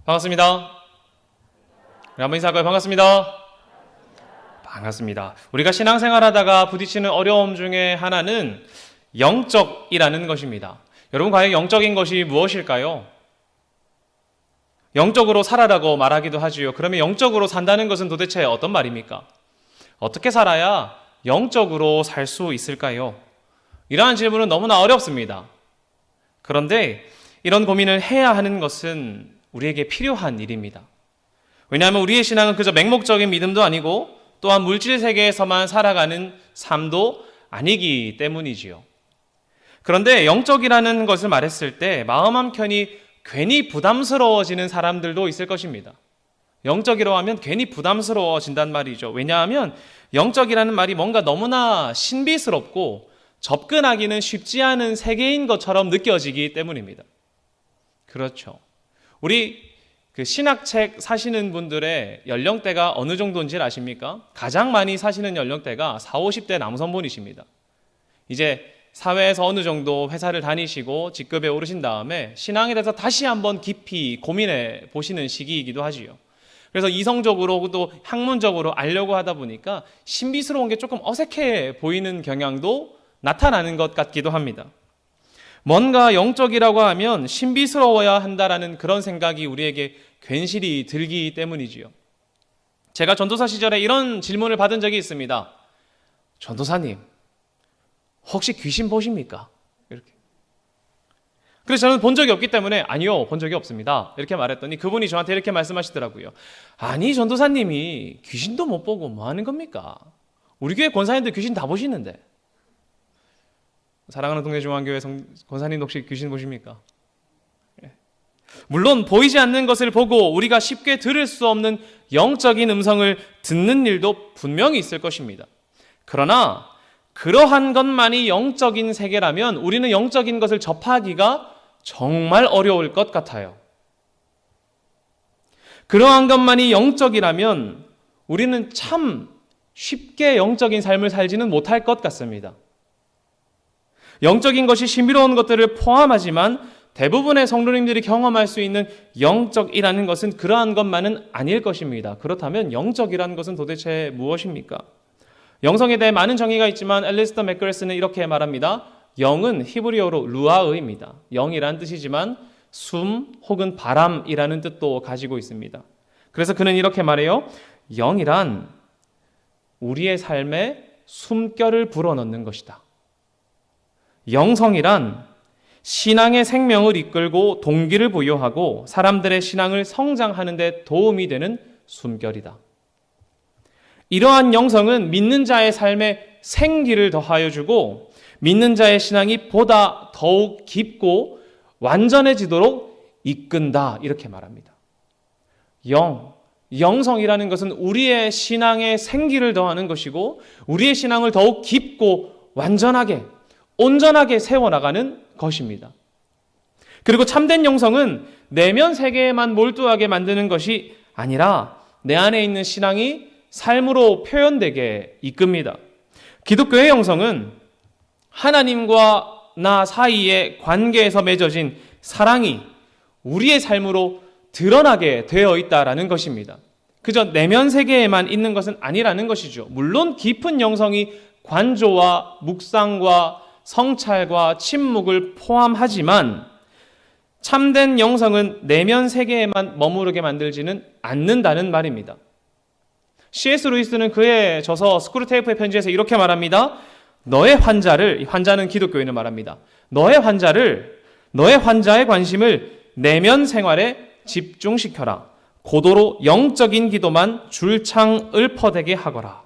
반갑습니다. 우리 한번 인사할까요? 반갑습니다. 반갑습니다. 우리가 신앙생활 하다가 부딪히는 어려움 중에 하나는 영적이라는 것입니다. 여러분, 과연 영적인 것이 무엇일까요? 영적으로 살아라고 말하기도 하지요. 그러면 영적으로 산다는 것은 도대체 어떤 말입니까? 어떻게 살아야 영적으로 살 수 있을까요? 이러한 질문은 너무나 어렵습니다. 그런데 이런 고민을 해야 하는 것은 우리에게 필요한 일입니다. 왜냐하면 우리의 신앙은 그저 맹목적인 믿음도 아니고 또한 물질 세계에서만 살아가는 삶도 아니기 때문이지요. 그런데 영적이라는 것을 말했을 때 마음 한켠이 괜히 부담스러워지는 사람들도 있을 것입니다. 영적이라고 하면 괜히 부담스러워진단 말이죠. 왜냐하면 영적이라는 말이 뭔가 너무나 신비스럽고 접근하기는 쉽지 않은 세계인 것처럼 느껴지기 때문입니다. 그렇죠. 우리 신학책 사시는 분들의 연령대가 어느 정도인지 아십니까? 가장 많이 사시는 연령대가 40, 50대 남성분이십니다. 이제 사회에서 어느 정도 회사를 다니시고 직급에 오르신 다음에 신앙에 대해서 다시 한번 깊이 고민해 보시는 시기이기도 하지요. 그래서 이성적으로 또 학문적으로 알려고 하다 보니까 신비스러운 게 조금 어색해 보이는 경향도 나타나는 것 같기도 합니다. 뭔가 영적이라고 하면 신비스러워야 한다라는 그런 생각이 우리에게 괜시리 들기 때문이지요. 제가 전도사 시절에 이런 질문을 받은 적이 있습니다. 전도사님, 혹시 귀신 보십니까? 이렇게. 그래서 저는 본 적이 없기 때문에 아니요, 본 적이 없습니다. 이렇게 말했더니 그분이 저한테 이렇게 말씀하시더라고요. 아니, 전도사님이 귀신도 못 보고 뭐 하는 겁니까? 우리 교회 권사님들 귀신 다 보시는데. 사랑하는 동네중앙교회 권사님 혹시 귀신 보십니까? 물론 보이지 않는 것을 보고 우리가 쉽게 들을 수 없는 영적인 음성을 듣는 일도 분명히 있을 것입니다. 그러나 그러한 것만이 영적인 세계라면 우리는 영적인 것을 접하기가 정말 어려울 것 같아요. 그러한 것만이 영적이라면 우리는 참 쉽게 영적인 삶을 살지는 못할 것 같습니다. 영적인 것이 신비로운 것들을 포함하지만 대부분의 성도님들이 경험할 수 있는 영적이라는 것은 그러한 것만은 아닐 것입니다. 그렇다면 영적이라는 것은 도대체 무엇입니까? 영성에 대해 많은 정의가 있지만 앨리스터 맥그레스는 이렇게 말합니다. 영은 히브리어로 루아의입니다. 영이라는 뜻이지만 숨 혹은 바람이라는 뜻도 가지고 있습니다. 그래서 그는 이렇게 말해요. 영이란 우리의 삶에 숨결을 불어넣는 것이다. 영성이란 신앙의 생명을 이끌고 동기를 부여하고 사람들의 신앙을 성장하는 데 도움이 되는 숨결이다. 이러한 영성은 믿는 자의 삶에 생기를 더하여 주고 믿는 자의 신앙이 보다 더욱 깊고 완전해지도록 이끈다. 이렇게 말합니다. 영성이라는 것은 우리의 신앙에 생기를 더하는 것이고 우리의 신앙을 더욱 깊고 완전하게 온전하게 세워나가는 것입니다. 그리고 참된 영성은 내면 세계에만 몰두하게 만드는 것이 아니라 내 안에 있는 신앙이 삶으로 표현되게 이끕니다. 기독교의 영성은 하나님과 나 사이의 관계에서 맺어진 사랑이 우리의 삶으로 드러나게 되어 있다라는 것입니다. 그저 내면 세계에만 있는 것은 아니라는 것이죠. 물론 깊은 영성이 관조와 묵상과 성찰과 침묵을 포함하지만 참된 영성은 내면 세계에만 머무르게 만들지는 않는다는 말입니다. C.S. 루이스는 그의 저서 스크루테이프의 편지에서 이렇게 말합니다. 너의 환자를, 환자는 기독교인을 말합니다. 너의 환자의 관심을 내면 생활에 집중시켜라. 고도로 영적인 기도만 줄창 읊어대게 하거라.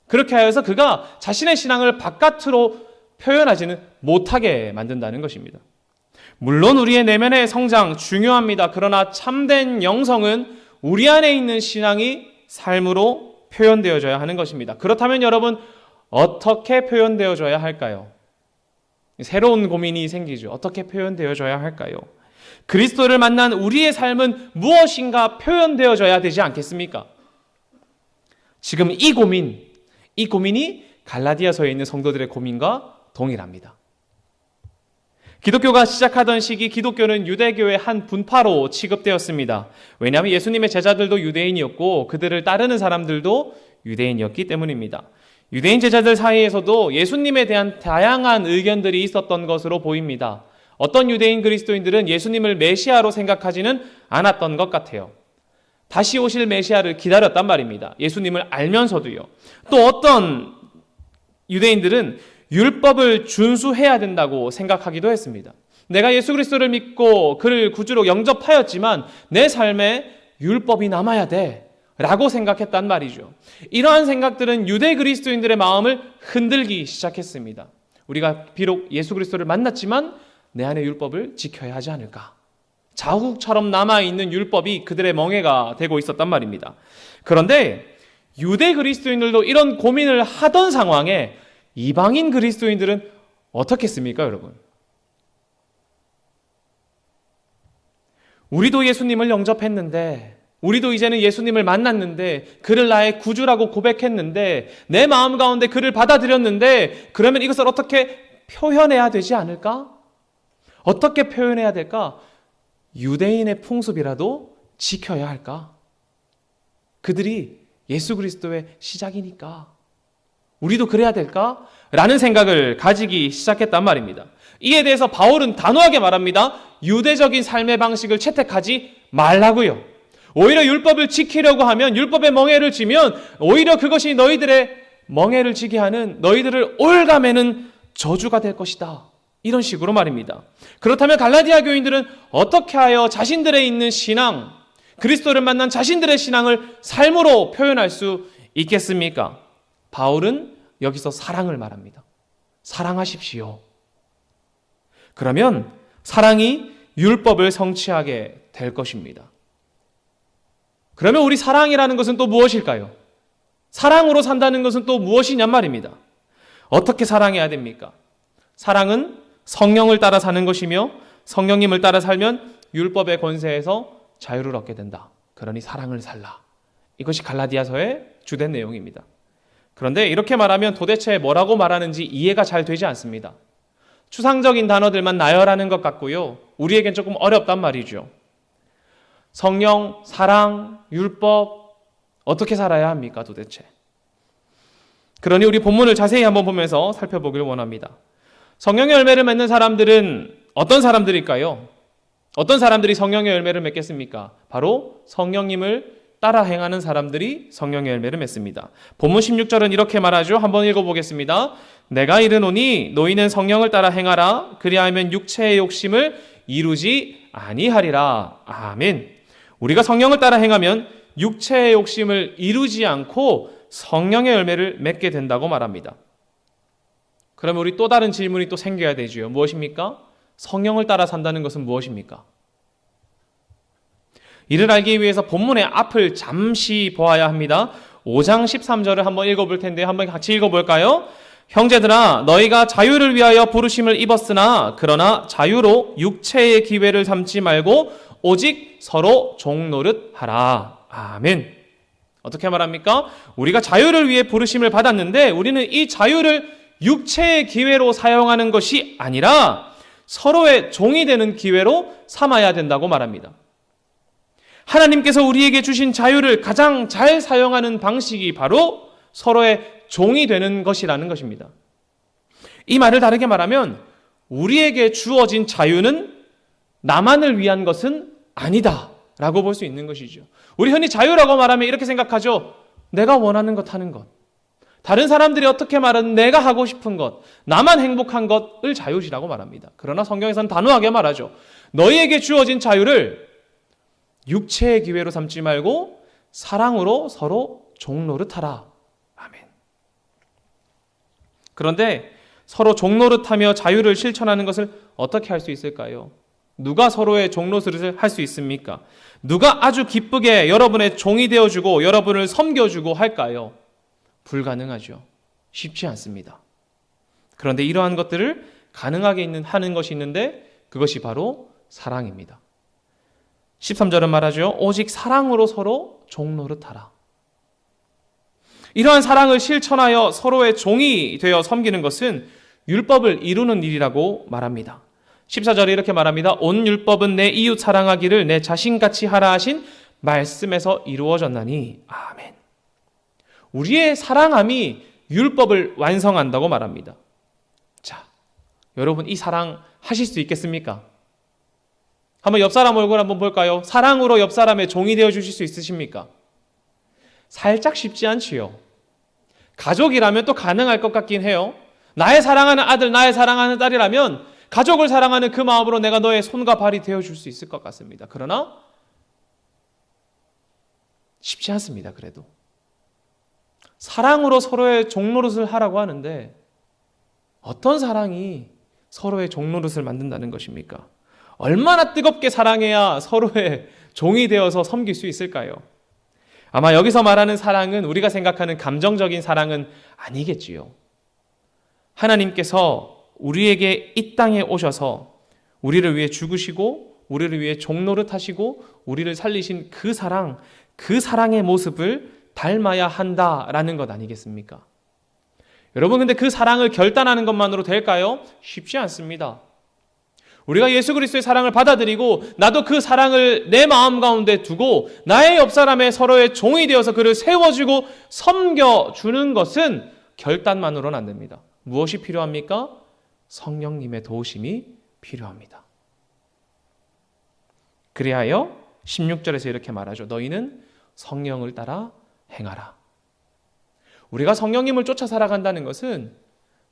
그렇게 하여서 그가 자신의 신앙을 바깥으로 표현하지는 못하게 만든다는 것입니다. 물론 우리의 내면의 성장 중요합니다. 그러나 참된 영성은 우리 안에 있는 신앙이 삶으로 표현되어져야 하는 것입니다. 그렇다면 여러분, 어떻게 표현되어져야 할까요? 새로운 고민이 생기죠. 어떻게 표현되어져야 할까요? 그리스도를 만난 우리의 삶은 무엇인가 표현되어져야 되지 않겠습니까? 지금 이 고민이 갈라디아서에 있는 성도들의 고민과 동일합니다. 기독교가 시작하던 시기 기독교는 유대교의 한 분파로 취급되었습니다. 왜냐하면 예수님의 제자들도 유대인이었고 그들을 따르는 사람들도 유대인이었기 때문입니다. 유대인 제자들 사이에서도 예수님에 대한 다양한 의견들이 있었던 것으로 보입니다. 어떤 유대인 그리스도인들은 예수님을 메시아로 생각하지는 않았던 것 같아요. 다시 오실 메시아를 기다렸단 말입니다. 예수님을 알면서도요. 또 어떤 유대인들은 율법을 준수해야 된다고 생각하기도 했습니다. 내가 예수 그리스도를 믿고 그를 구주로 영접하였지만 내 삶에 율법이 남아야 돼 라고 생각했단 말이죠. 이러한 생각들은 유대 그리스도인들의 마음을 흔들기 시작했습니다. 우리가 비록 예수 그리스도를 만났지만 내 안에 율법을 지켜야 하지 않을까? 자국처럼 남아있는 율법이 그들의 멍해가 되고 있었단 말입니다. 그런데 유대 그리스도인들도 이런 고민을 하던 상황에 이방인 그리스도인들은 어떻게 했습니까, 여러분? 우리도 예수님을 영접했는데, 우리도 이제는 예수님을 만났는데, 그를 나의 구주라고 고백했는데, 내 마음 가운데 그를 받아들였는데, 그러면 이것을 어떻게 표현해야 되지 않을까? 어떻게 표현해야 될까? 유대인의 풍습이라도 지켜야 할까? 그들이 예수 그리스도의 시작이니까 우리도 그래야 될까? 라는 생각을 가지기 시작했단 말입니다. 이에 대해서 바울은 단호하게 말합니다. 유대적인 삶의 방식을 채택하지 말라고요. 오히려 율법을 지키려고 하면, 율법의 멍에를 지면 오히려 그것이 너희들의 멍에를 지게 하는, 너희들을 올가매는 저주가 될 것이다. 이런 식으로 말입니다. 그렇다면 갈라디아 교인들은 어떻게 하여 자신들의 있는 신앙, 그리스도를 만난 자신들의 신앙을 삶으로 표현할 수 있겠습니까? 바울은 여기서 사랑을 말합니다. 사랑하십시오. 그러면 사랑이 율법을 성취하게 될 것입니다. 그러면 우리 사랑이라는 것은 또 무엇일까요? 사랑으로 산다는 것은 또 무엇이냔 말입니다. 어떻게 사랑해야 됩니까? 사랑은 성령을 따라 사는 것이며 성령님을 따라 살면 율법의 권세에서 자유를 얻게 된다. 그러니 사랑을 살라. 이것이 갈라디아서의 주된 내용입니다. 그런데 이렇게 말하면 도대체 뭐라고 말하는지 이해가 잘 되지 않습니다. 추상적인 단어들만 나열하는 것 같고요. 우리에겐 조금 어렵단 말이죠. 성령, 사랑, 율법, 어떻게 살아야 합니까 도대체? 그러니 우리 본문을 자세히 한번 보면서 살펴보길 원합니다. 성령의 열매를 맺는 사람들은 어떤 사람들일까요? 어떤 사람들이 성령의 열매를 맺겠습니까? 바로 성령님을 따라 행하는 사람들이 성령의 열매를 맺습니다. 본문 16절은 이렇게 말하죠. 한번 읽어보겠습니다. 내가 이르노니 너희는 성령을 따라 행하라. 그리하면 육체의 욕심을 이루지 아니하리라. 아멘. 우리가 성령을 따라 행하면 육체의 욕심을 이루지 않고 성령의 열매를 맺게 된다고 말합니다. 그러면 우리 또 다른 질문이 또 생겨야 되지요. 무엇입니까? 성령을 따라 산다는 것은 무엇입니까? 이를 알기 위해서 본문의 앞을 잠시 보아야 합니다. 5장 13절을 한번 읽어볼 텐데 한번 같이 읽어볼까요? 형제들아 너희가 자유를 위하여 부르심을 입었으나 그러나 자유로 육체의 기회를 삼지 말고 오직 서로 종노릇 하라. 아멘. 어떻게 말합니까? 우리가 자유를 위해 부르심을 받았는데 우리는 이 자유를 육체의 기회로 사용하는 것이 아니라 서로의 종이 되는 기회로 삼아야 된다고 말합니다. 하나님께서 우리에게 주신 자유를 가장 잘 사용하는 방식이 바로 서로의 종이 되는 것이라는 것입니다. 이 말을 다르게 말하면 우리에게 주어진 자유는 나만을 위한 것은 아니다 라고 볼 수 있는 것이죠. 우리 흔히 자유라고 말하면 이렇게 생각하죠. 내가 원하는 것 하는 것. 다른 사람들이 어떻게 말하든 내가 하고 싶은 것, 나만 행복한 것을 자유시라고 말합니다. 그러나 성경에서는 단호하게 말하죠. 너희에게 주어진 자유를 육체의 기회로 삼지 말고 사랑으로 서로 종노릇하라. 아멘. 그런데 서로 종노릇하며 자유를 실천하는 것을 어떻게 할 수 있을까요? 누가 서로의 종노릇을 할 수 있습니까? 누가 아주 기쁘게 여러분의 종이 되어주고 여러분을 섬겨주고 할까요? 불가능하죠. 쉽지 않습니다. 그런데 이러한 것들을 가능하게 하는 것이 있는데 그것이 바로 사랑입니다. 13절은 말하죠. 오직 사랑으로 서로 종노릇하라. 이러한 사랑을 실천하여 서로의 종이 되어 섬기는 것은 율법을 이루는 일이라고 말합니다. 14절에 이렇게 말합니다. 온 율법은 내 이웃 사랑하기를 내 자신같이 하라 하신 말씀에서 이루어졌나니. 아멘. 우리의 사랑함이 율법을 완성한다고 말합니다. 자, 여러분 이 사랑 하실 수 있겠습니까? 한번 옆 사람 얼굴 한번 볼까요? 사랑으로 옆 사람의 종이 되어 주실 수 있으십니까? 살짝 쉽지 않지요. 가족이라면 또 가능할 것 같긴 해요. 나의 사랑하는 아들, 나의 사랑하는 딸이라면 가족을 사랑하는 그 마음으로 내가 너의 손과 발이 되어 줄 수 있을 것 같습니다. 그러나 쉽지 않습니다. 그래도 사랑으로 서로의 종노릇을 하라고 하는데 어떤 사랑이 서로의 종노릇을 만든다는 것입니까? 얼마나 뜨겁게 사랑해야 서로의 종이 되어서 섬길 수 있을까요? 아마 여기서 말하는 사랑은 우리가 생각하는 감정적인 사랑은 아니겠지요. 하나님께서 우리에게 이 땅에 오셔서 우리를 위해 죽으시고 우리를 위해 종노릇 하시고 우리를 살리신 그 사랑의 모습을 닮아야 한다라는 것 아니겠습니까? 여러분, 근데 그 사랑을 결단하는 것만으로 될까요? 쉽지 않습니다. 우리가 예수 그리스도의 사랑을 받아들이고 나도 그 사랑을 내 마음 가운데 두고 나의 옆 사람의 서로의 종이 되어서 그를 세워주고 섬겨주는 것은 결단만으로는 안 됩니다. 무엇이 필요합니까? 성령님의 도우심이 필요합니다. 그리하여 16절에서 이렇게 말하죠. 너희는 성령을 따라 행하라. 우리가 성령님을 쫓아 살아간다는 것은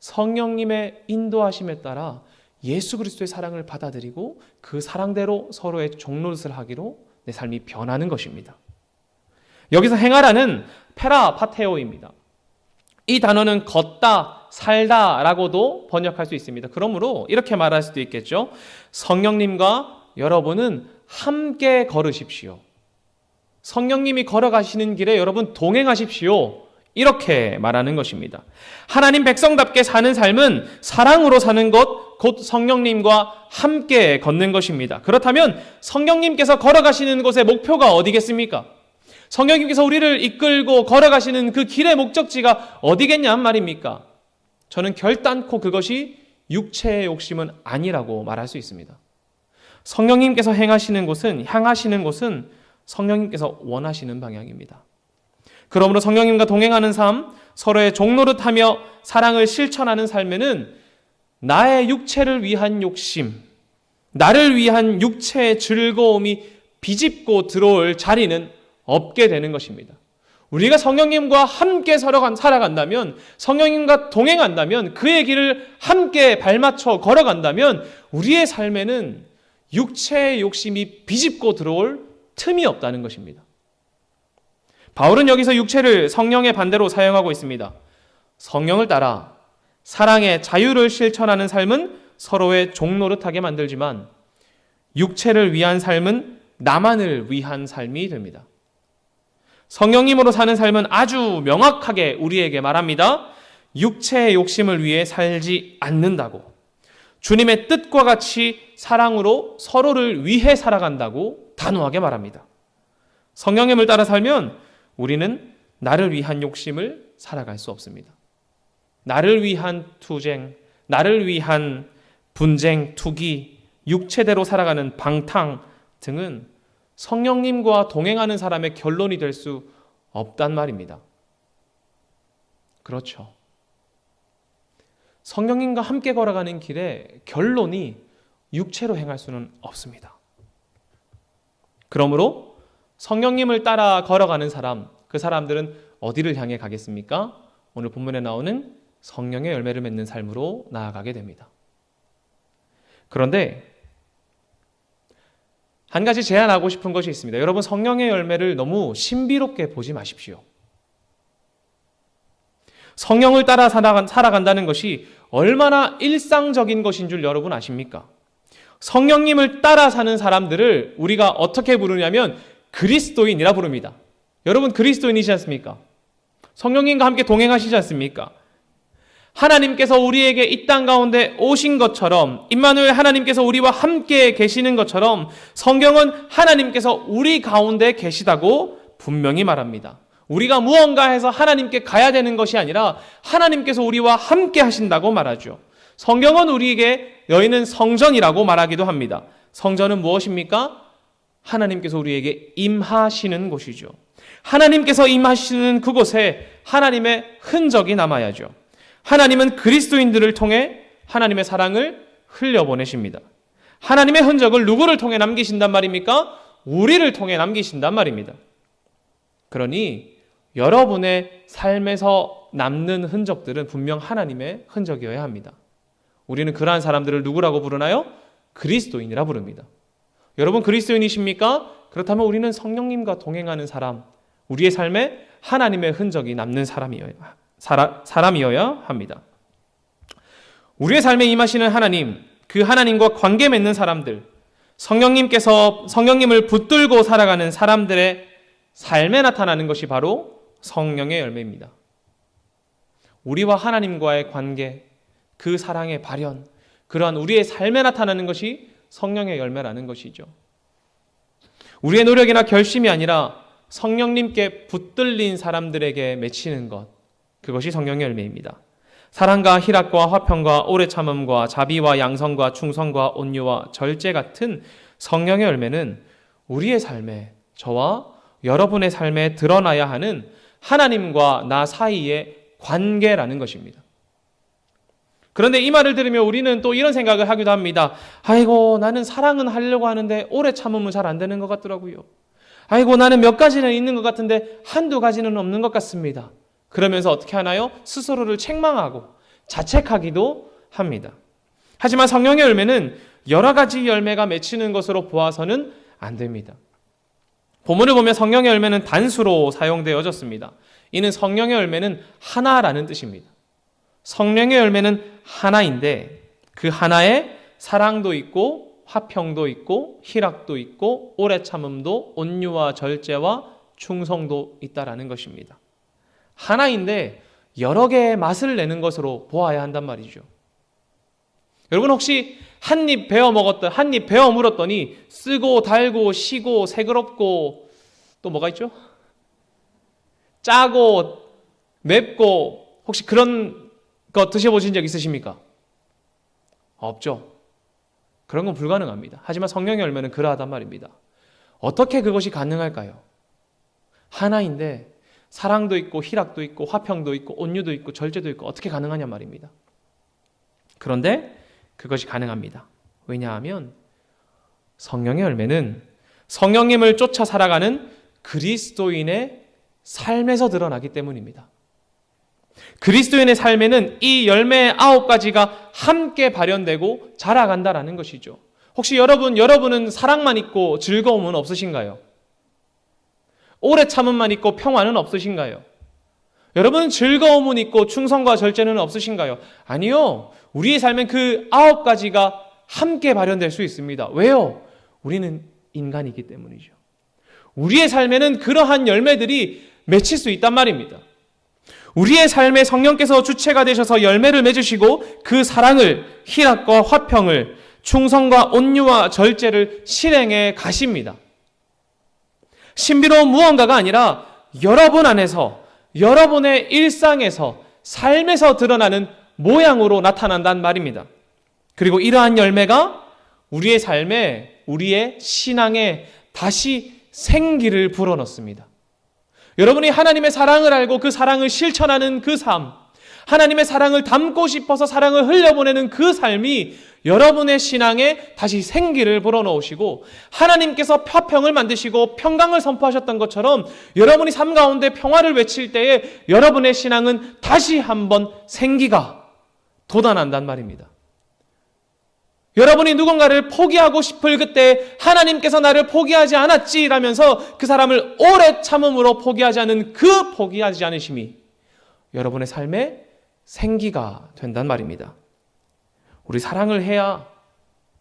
성령님의 인도하심에 따라 예수 그리스도의 사랑을 받아들이고 그 사랑대로 서로의 종노릇을 하기로 내 삶이 변하는 것입니다. 여기서 행하라는 페라파테오입니다. 이 단어는 걷다, 살다 라고도 번역할 수 있습니다. 그러므로 이렇게 말할 수도 있겠죠. 성령님과 여러분은 함께 걸으십시오. 성령님이 걸어가시는 길에 여러분 동행하십시오. 이렇게 말하는 것입니다. 하나님 백성답게 사는 삶은 사랑으로 사는 것, 곧 성령님과 함께 걷는 것입니다. 그렇다면 성령님께서 걸어가시는 곳의 목표가 어디겠습니까? 성령님께서 우리를 이끌고 걸어가시는 그 길의 목적지가 어디겠냔 말입니까? 저는 결단코 그것이 육체의 욕심은 아니라고 말할 수 있습니다. 성령님께서 향하시는 곳은 성령님께서 원하시는 방향입니다. 그러므로 성령님과 동행하는 삶, 서로의 종노릇하며 사랑을 실천하는 삶에는 나의 육체를 위한 욕심, 나를 위한 육체의 즐거움이 비집고 들어올 자리는 없게 되는 것입니다. 우리가 성령님과 함께 살아간다면, 성령님과 동행한다면, 그의 길을 함께 발맞춰 걸어간다면 우리의 삶에는 육체의 욕심이 비집고 들어올 틈이 없다는 것입니다. 바울은 여기서 육체를 성령의 반대로 사용하고 있습니다. 성령을 따라 사랑의 자유를 실천하는 삶은 서로의 종노릇하게 만들지만 육체를 위한 삶은 나만을 위한 삶이 됩니다. 성령님으로 사는 삶은 아주 명확하게 우리에게 말합니다. 육체의 욕심을 위해 살지 않는다고. 주님의 뜻과 같이 사랑으로 서로를 위해 살아간다고 단호하게 말합니다. 성령님을 따라 살면 우리는 나를 위한 욕심을 살아갈 수 없습니다. 나를 위한 투쟁, 나를 위한 분쟁, 투기, 육체대로 살아가는 방탕 등은 성령님과 동행하는 사람의 결론이 될 수 없단 말입니다. 그렇죠. 성령님과 함께 걸어가는 길에 결론이 육체로 행할 수는 없습니다. 그러므로 성령님을 따라 걸어가는 사람, 그 사람들은 어디를 향해 가겠습니까? 오늘 본문에 나오는 성령의 열매를 맺는 삶으로 나아가게 됩니다. 그런데 한 가지 제안하고 싶은 것이 있습니다. 여러분, 성령의 열매를 너무 신비롭게 보지 마십시오. 성령을 따라 살아간다는 것이 얼마나 일상적인 것인 줄 여러분 아십니까? 성령님을 따라 사는 사람들을 우리가 어떻게 부르냐면 그리스도인이라 부릅니다. 여러분, 그리스도인이시지 않습니까? 성령님과 함께 동행하시지 않습니까? 하나님께서 우리에게 이 땅 가운데 오신 것처럼, 임마누엘 하나님께서 우리와 함께 계시는 것처럼 성경은 하나님께서 우리 가운데 계시다고 분명히 말합니다. 우리가 무언가 해서 하나님께 가야 되는 것이 아니라 하나님께서 우리와 함께 하신다고 말하죠. 성경은 우리에게 너희는 성전이라고 말하기도 합니다. 성전은 무엇입니까? 하나님께서 우리에게 임하시는 곳이죠. 하나님께서 임하시는 그곳에 하나님의 흔적이 남아야죠. 하나님은 그리스도인들을 통해 하나님의 사랑을 흘려보내십니다. 하나님의 흔적을 누구를 통해 남기신단 말입니까? 우리를 통해 남기신단 말입니다. 그러니 여러분의 삶에서 남는 흔적들은 분명 하나님의 흔적이어야 합니다. 우리는 그러한 사람들을 누구라고 부르나요? 그리스도인이라 부릅니다. 여러분 그리스도인이십니까? 그렇다면 우리는 성령님과 동행하는 사람, 우리의 삶에 하나님의 흔적이 남는 사람이어야 합니다. 우리의 삶에 임하시는 하나님, 그 하나님과 관계 맺는 사람들, 성령님을 붙들고 살아가는 사람들의 삶에 나타나는 것이 바로 성령의 열매입니다. 우리와 하나님과의 관계, 그 사랑의 발현, 그러한 우리의 삶에 나타나는 것이 성령의 열매라는 것이죠. 우리의 노력이나 결심이 아니라 성령님께 붙들린 사람들에게 맺히는 것, 그것이 성령의 열매입니다. 사랑과 희락과 화평과 오래 참음과 자비와 양성과 충성과 온유와 절제 같은 성령의 열매는 우리의 삶에, 저와 여러분의 삶에 드러나야 하는 하나님과 나 사이의 관계라는 것입니다. 그런데 이 말을 들으면 우리는 또 이런 생각을 하기도 합니다. 아이고, 나는 사랑은 하려고 하는데 오래 참으면 잘 안 되는 것 같더라고요. 아이고, 나는 몇 가지는 있는 것 같은데 한두 가지는 없는 것 같습니다. 그러면서 어떻게 하나요? 스스로를 책망하고 자책하기도 합니다. 하지만 성령의 열매는 여러 가지 열매가 맺히는 것으로 보아서는 안 됩니다. 본문을 보면 성령의 열매는 단수로 사용되어졌습니다. 이는 성령의 열매는 하나라는 뜻입니다. 성령의 열매는 하나인데 그 하나에 사랑도 있고 화평도 있고 희락도 있고 오래 참음도 온유와 절제와 충성도 있다라는 것입니다. 하나인데 여러 개의 맛을 내는 것으로 보아야 한단 말이죠. 여러분 혹시 한 입 베어 물었더니 쓰고 달고 시고 새그럽고 또 뭐가 있죠? 짜고 맵고 혹시 그런 거 드셔보신 적 있으십니까? 없죠. 그런 건 불가능합니다. 하지만 성령의 열매는 그러하단 말입니다. 어떻게 그것이 가능할까요? 하나인데 사랑도 있고 희락도 있고 화평도 있고 온유도 있고 절제도 있고 어떻게 가능하냐 말입니다. 그런데 그것이 가능합니다. 왜냐하면 성령의 열매는 성령님을 쫓아 살아가는 그리스도인의 삶에서 드러나기 때문입니다. 그리스도인의 삶에는 이 열매의 9가지가 함께 발현되고 자라간다라는 것이죠. 혹시 여러분은 사랑만 있고 즐거움은 없으신가요? 오래 참음만 있고 평화는 없으신가요? 여러분은 즐거움은 있고 충성과 절제는 없으신가요? 아니요. 우리의 삶엔 그 9가지가 함께 발현될 수 있습니다. 왜요? 우리는 인간이기 때문이죠. 우리의 삶에는 그러한 열매들이 맺힐 수 있단 말입니다. 우리의 삶에 성령께서 주체가 되셔서 열매를 맺으시고 그 사랑을, 희락과 화평을, 충성과 온유와 절제를 실행해 가십니다. 신비로운 무언가가 아니라 여러분 안에서, 여러분의 일상에서, 삶에서 드러나는 모양으로 나타난단 말입니다. 그리고 이러한 열매가 우리의 삶에, 우리의 신앙에 다시 생기를 불어넣습니다. 여러분이 하나님의 사랑을 알고 그 사랑을 실천하는 그 삶, 하나님의 사랑을 담고 싶어서 사랑을 흘려보내는 그 삶이 여러분의 신앙에 다시 생기를 불어넣으시고 하나님께서 화평을 만드시고 평강을 선포하셨던 것처럼 여러분이 삶 가운데 평화를 외칠 때에 여러분의 신앙은 다시 한번 생기가 돋아난단 말입니다. 여러분이 누군가를 포기하고 싶을 그때 하나님께서 나를 포기하지 않았지라면서 그 사람을 오래 참음으로 포기하지 않은 그 포기하지 않으심이 여러분의 삶에 생기가 된단 말입니다. 우리 사랑을 해야,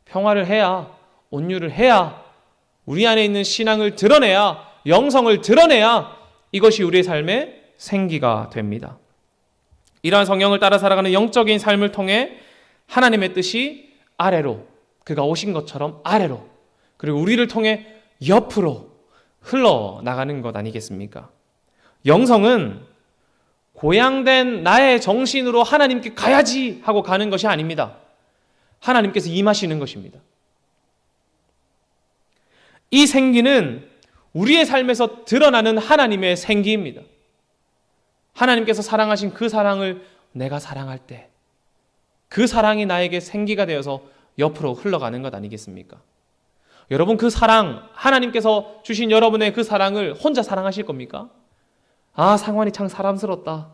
평화를 해야, 온유를 해야, 우리 안에 있는 신앙을 드러내야, 영성을 드러내야 이것이 우리의 삶에 생기가 됩니다. 이러한 성령을 따라 살아가는 영적인 삶을 통해 하나님의 뜻이 아래로, 그가 오신 것처럼 아래로, 그리고 우리를 통해 옆으로 흘러나가는 것 아니겠습니까? 영성은 고양된 나의 정신으로 하나님께 가야지 하고 가는 것이 아닙니다. 하나님께서 임하시는 것입니다. 이 생기는 우리의 삶에서 드러나는 하나님의 생기입니다. 하나님께서 사랑하신 그 사랑을 내가 사랑할 때 그 사랑이 나에게 생기가 되어서 옆으로 흘러가는 것 아니겠습니까? 여러분, 그 사랑, 하나님께서 주신 여러분의 그 사랑을 혼자 사랑하실 겁니까? 아, 상환이 참 사람스럽다,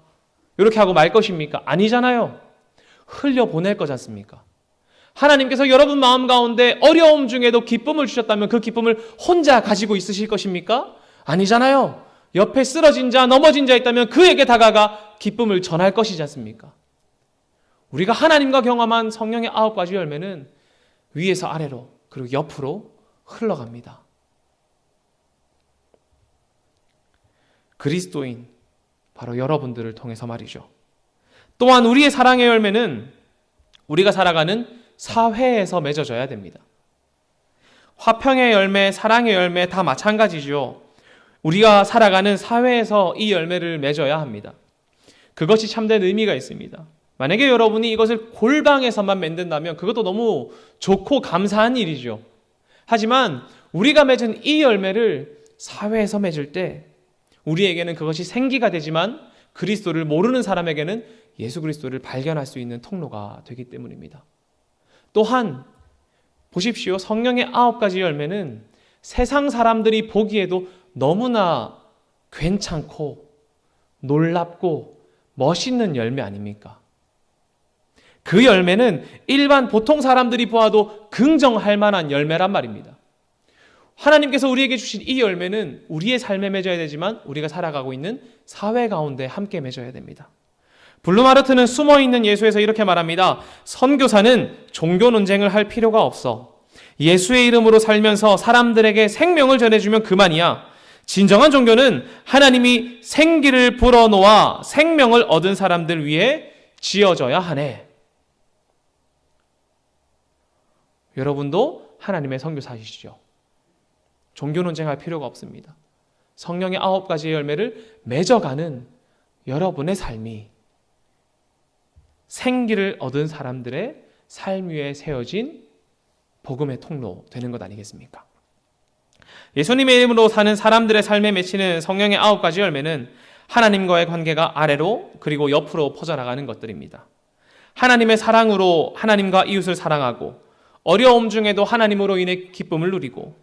이렇게 하고 말 것입니까? 아니잖아요. 흘려보낼 거지 않습니까? 하나님께서 여러분 마음 가운데 어려움 중에도 기쁨을 주셨다면 그 기쁨을 혼자 가지고 있으실 것입니까? 아니잖아요. 옆에 쓰러진 자, 넘어진 자 있다면 그에게 다가가 기쁨을 전할 것이지 않습니까? 우리가 하나님과 경험한 성령의 9가지 열매는 위에서 아래로 그리고 옆으로 흘러갑니다. 그리스도인, 바로 여러분들을 통해서 말이죠. 또한 우리의 사랑의 열매는 우리가 살아가는 사회에서 맺어져야 됩니다. 화평의 열매, 사랑의 열매 다 마찬가지죠. 우리가 살아가는 사회에서 이 열매를 맺어야 합니다. 그것이 참된 의미가 있습니다. 만약에 여러분이 이것을 골방에서만 맺는다면 그것도 너무 좋고 감사한 일이죠. 하지만 우리가 맺은 이 열매를 사회에서 맺을 때 우리에게는 그것이 생기가 되지만 그리스도를 모르는 사람에게는 예수 그리스도를 발견할 수 있는 통로가 되기 때문입니다. 또한 보십시오. 성령의 9가지 열매는 세상 사람들이 보기에도 너무나 괜찮고 놀랍고 멋있는 열매 아닙니까? 그 열매는 일반 보통 사람들이 보아도 긍정할 만한 열매란 말입니다. 하나님께서 우리에게 주신 이 열매는 우리의 삶에 맺어야 되지만 우리가 살아가고 있는 사회 가운데 함께 맺어야 됩니다. 블루마르트는 숨어있는 예수에서 이렇게 말합니다. 선교사는 종교 논쟁을 할 필요가 없어. 예수의 이름으로 살면서 사람들에게 생명을 전해주면 그만이야. 진정한 종교는 하나님이 생기를 불어놓아 생명을 얻은 사람들 위해 지어져야 하네. 여러분도 하나님의 선교사이시죠. 종교 논쟁할 필요가 없습니다. 성령의 9가지의 열매를 맺어가는 여러분의 삶이 생기를 얻은 사람들의 삶 위에 세워진 복음의 통로 되는 것 아니겠습니까? 예수님의 이름으로 사는 사람들의 삶에 맺히는 성령의 9가지 열매는 하나님과의 관계가 아래로 그리고 옆으로 퍼져나가는 것들입니다. 하나님의 사랑으로 하나님과 이웃을 사랑하고 어려움 중에도 하나님으로 인해 기쁨을 누리고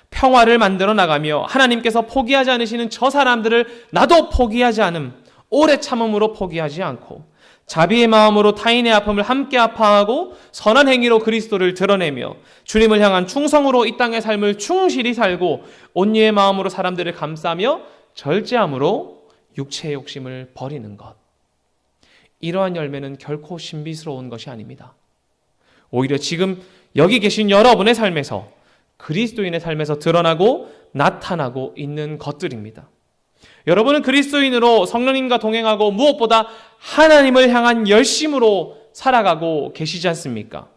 평화를 만들어 나가며 하나님께서 포기하지 않으시는 저 사람들을 나도 포기하지 않음, 오래 참음으로 포기하지 않고 자비의 마음으로 타인의 아픔을 함께 아파하고 선한 행위로 그리스도를 드러내며 주님을 향한 충성으로 이 땅의 삶을 충실히 살고 온유의 마음으로 사람들을 감싸며 절제함으로 육체의 욕심을 버리는 것. 이러한 열매는 결코 신비스러운 것이 아닙니다. 오히려 지금 여기 계신 여러분의 삶에서 그리스도인의 삶에서 드러나고 나타나고 있는 것들입니다. 여러분은 그리스도인으로 성령님과 동행하고 무엇보다 하나님을 향한 열심으로 살아가고 계시지 않습니까?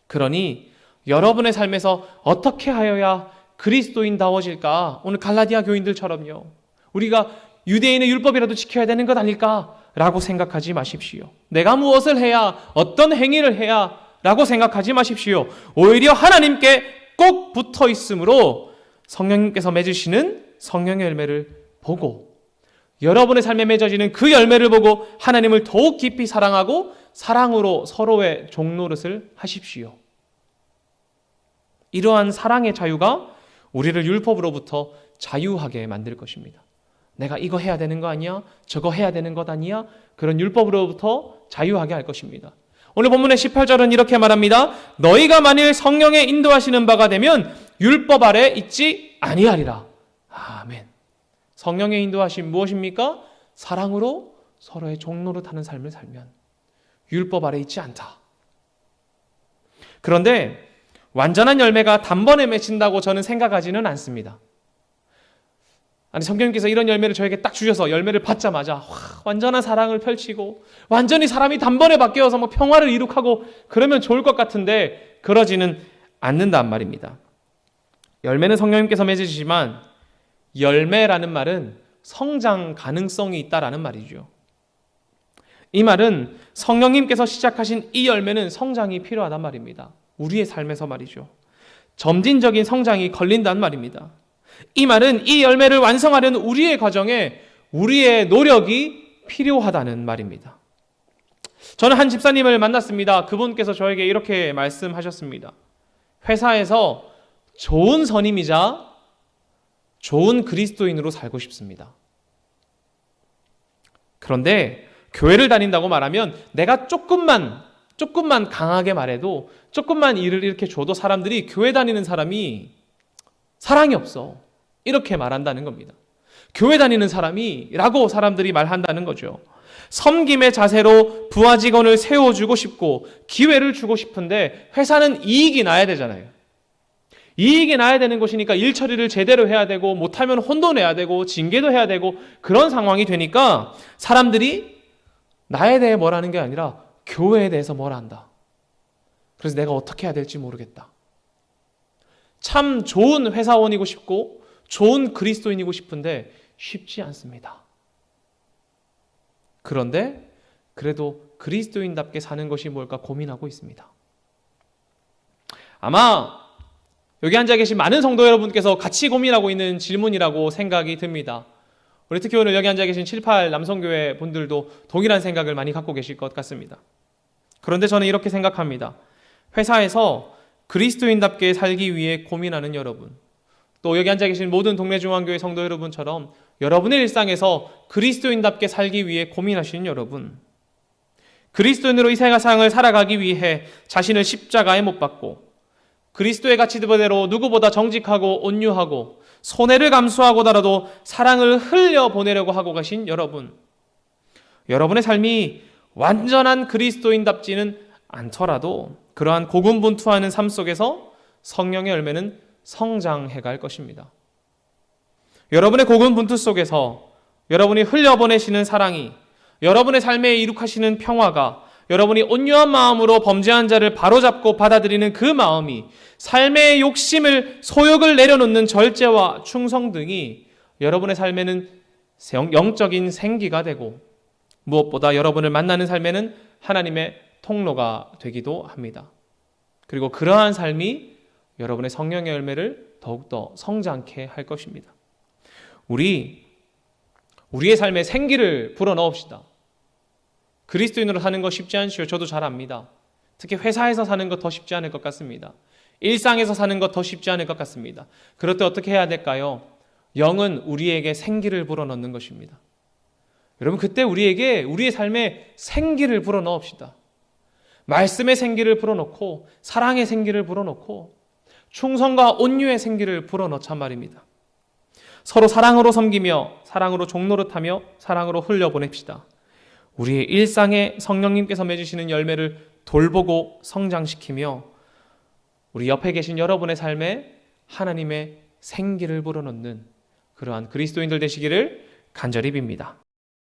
그러니 여러분의 삶에서 어떻게 하여야 그리스도인다워질까? 오늘 갈라디아 교인들처럼요. 우리가 유대인의 율법이라도 지켜야 되는 것 아닐까? 라고 생각하지 마십시오. 내가 무엇을 해야, 어떤 행위를 해야 라고 생각하지 마십시오. 오히려 하나님께 꼭 붙어 있으므로 성령님께서 맺으시는 성령의 열매를 보고 여러분의 삶에 맺어지는 그 열매를 보고 하나님을 더욱 깊이 사랑하고 사랑으로 서로의 종노릇을 하십시오. 이러한 사랑의 자유가 우리를 율법으로부터 자유하게 만들 것입니다. 내가 이거 해야 되는 거 아니야? 저거 해야 되는 것 아니야? 그런 율법으로부터 자유하게 할 것입니다. 오늘 본문의 18절은 이렇게 말합니다. 너희가 만일 성령의 인도하시는 바가 되면 율법 아래 있지 아니하리라. 아멘. 성령의 인도하심 무엇입니까? 사랑으로 서로의 종노릇하는 삶을 살면 율법 아래 있지 않다. 그런데 완전한 열매가 단번에 맺힌다고 저는 생각하지는 않습니다. 아니, 성경님께서 이런 열매를 저에게 딱 주셔서 열매를 받자마자 완전한 사랑을 펼치고 완전히 사람이 단번에 바뀌어서 평화를 이룩하고 그러면 좋을 것 같은데 그러지는 않는단 말입니다. 열매는 성령님께서 맺으시지만 열매라는 말은 성장 가능성이 있다라는 말이죠. 이 말은 성령님께서 시작하신 이 열매는 성장이 필요하단 말입니다. 우리의 삶에서 말이죠. 점진적인 성장이 걸린다는 말입니다. 이 말은 이 열매를 완성하려는 우리의 과정에 우리의 노력이 필요하다는 말입니다. 저는 한 집사님을 만났습니다. 그분께서 저에게 이렇게 말씀하셨습니다. 회사에서 좋은 선임이자 좋은 그리스도인으로 살고 싶습니다. 그런데 교회를 다닌다고 말하면 내가 조금만 강하게 말해도, 조금만 일을 이렇게 줘도 사람들이 교회 다니는 사람이 사랑이 없어, 이렇게 말한다는 겁니다. 교회 다니는 사람이라고 사람들이 말한다는 거죠. 섬김의 자세로 부하 직원을 세워주고 싶고 기회를 주고 싶은데 회사는 이익이 나야 되잖아요. 이익이 나야 되는 것이니까 일 처리를 제대로 해야 되고, 못하면 혼도 내야 되고 징계도 해야 되고, 그런 상황이 되니까 사람들이 나에 대해 뭐라는 게 아니라 교회에 대해서 뭐라 한다. 그래서 내가 어떻게 해야 될지 모르겠다. 참 좋은 회사원이고 싶고 좋은 그리스도인이고 싶은데 쉽지 않습니다. 그런데 그래도 그리스도인답게 사는 것이 뭘까 고민하고 있습니다. 아마 여기 앉아 계신 많은 성도 여러분께서 같이 고민하고 있는 질문이라고 생각이 듭니다. 우리 특히 오늘 여기 앉아 계신 7, 8 남성교회 분들도 동일한 생각을 많이 갖고 계실 것 같습니다. 그런데 저는 이렇게 생각합니다. 회사에서 그리스도인답게 살기 위해 고민하는 여러분, 또 여기 앉아 계신 모든 동래중앙교회 성도 여러분처럼 여러분의 일상에서 그리스도인답게 살기 위해 고민하시는 여러분, 그리스도인으로 이 세상을 살아가기 위해 자신을 십자가에 못 박고 그리스도의 가치대로 누구보다 정직하고 온유하고 손해를 감수하고더라도 사랑을 흘려보내려고 하고 가신 여러분, 여러분의 삶이 완전한 그리스도인답지는 않더라도 그러한 고군분투하는 삶 속에서 성령의 열매는 성장해 갈 것입니다. 여러분의 고군분투 속에서 여러분이 흘려보내시는 사랑이, 여러분의 삶에 이룩하시는 평화가, 여러분이 온유한 마음으로 범죄한 자를 바로잡고 받아들이는 그 마음이, 삶의 욕심을, 소욕을 내려놓는 절제와 충성 등이 여러분의 삶에는 영적인 생기가 되고, 무엇보다 여러분을 만나는 삶에는 하나님의 통로가 되기도 합니다. 그리고 그러한 삶이 여러분의 성령의 열매를 더욱더 성장케 할 것입니다. 우리의 삶에 생기를 불어넣읍시다. 그리스도인으로 사는 거 쉽지 않지요. 저도 잘 압니다. 특히 회사에서 사는 것 더 쉽지 않을 것 같습니다. 일상에서 사는 것 더 쉽지 않을 것 같습니다. 그럴 때 어떻게 해야 될까요? 영은 우리에게 생기를 불어넣는 것입니다. 여러분, 그때 우리의 삶에 생기를 불어넣읍시다. 말씀의 생기를 불어넣고, 사랑의 생기를 불어넣고, 충성과 온유의 생기를 불어넣자 말입니다. 서로 사랑으로 섬기며, 사랑으로 종노릇하며, 사랑으로 흘려보냅시다. 우리의 일상에 성령님께서 맺으시는 열매를 돌보고 성장시키며, 우리 옆에 계신 여러분의 삶에 하나님의 생기를 불어넣는 그러한 그리스도인들 되시기를 간절히 빕니다.